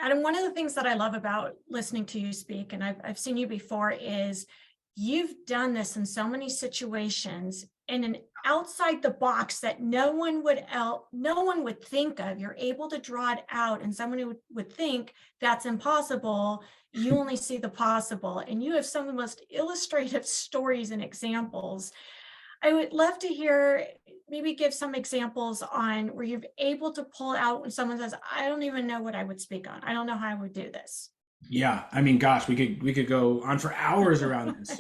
And one of the things that I love about listening to you speak, and I've seen you before, is you've done this in so many situations in an outside the box that no one would think of. You're able to draw it out, and someone who would think that's impossible. You only see the possible, and you have some of the most illustrative stories and examples. I would love to hear, maybe give some examples on where you're able to pull out when someone says, I don't even know what I would speak on. I don't know how I would do this. Yeah, I mean, gosh, we could go on for hours around this.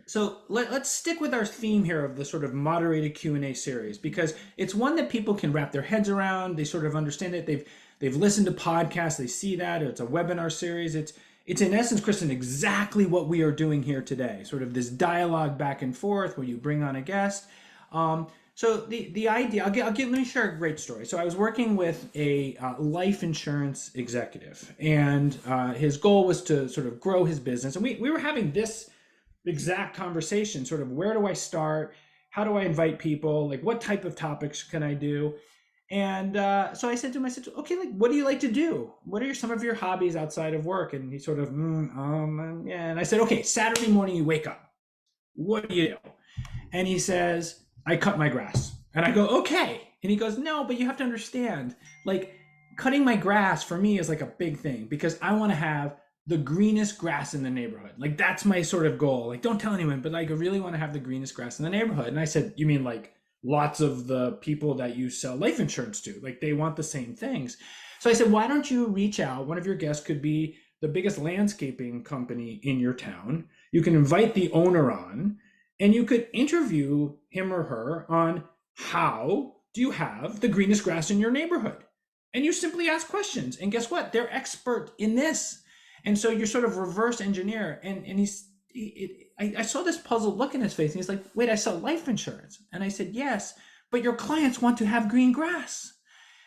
So let's stick with our theme here of the sort of moderated Q&A series, because it's one that people can wrap their heads around. They sort of understand it. They've listened to podcasts. They see that it's a webinar series. It's in essence, Kristen, exactly what we are doing here today. Sort of this dialogue back and forth where you bring on a guest. So the idea, let me share a great story. So I was working with a life insurance executive, and his goal was to sort of grow his business. And we were having this exact conversation, sort of, where do I start? How do I invite people? Like, what type of topics can I do? And so I said to him, okay, like, what do you like to do? What are some of your hobbies outside of work? And he sort of, yeah. And I said, okay, Saturday morning you wake up. What do you do? And he says, I cut my grass. And I go, okay. And he goes, no, but you have to understand, like, cutting my grass for me is like a big thing, because I want to have the greenest grass in the neighborhood. Like, that's my sort of goal. Like, don't tell anyone, but like, I really want to have the greenest grass in the neighborhood. And I said, you mean like lots of the people that you sell life insurance to, like, they want the same things? So I said, why don't you reach out? One of your guests could be the biggest landscaping company in your town. You can invite the owner on, and you could interview him or her on how do you have the greenest grass in your neighborhood? And you simply ask questions. And guess what? They're expert in this. And so you're sort of reverse engineer. And I saw this puzzled look in his face. And he's like, wait, I sell life insurance. And I said, yes, but your clients want to have green grass.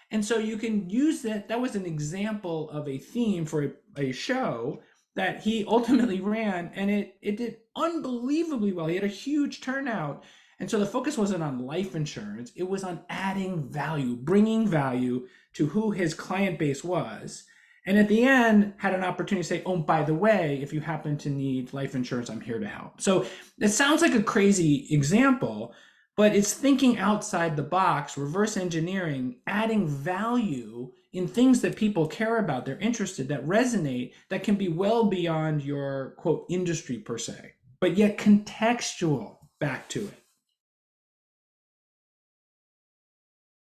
And so you can use that. That was an example of a theme for a show that he ultimately ran, and it did unbelievably well. He had a huge turnout. And so the focus wasn't on life insurance. It was on adding value, bringing value to who his client base was. And at the end, had an opportunity to say, oh, by the way, if you happen to need life insurance, I'm here to help. So it sounds like a crazy example, but it's thinking outside the box, reverse engineering, adding value in things that people care about, they're interested, that resonate, that can be well beyond your, quote, industry per se, but yet contextual back to it.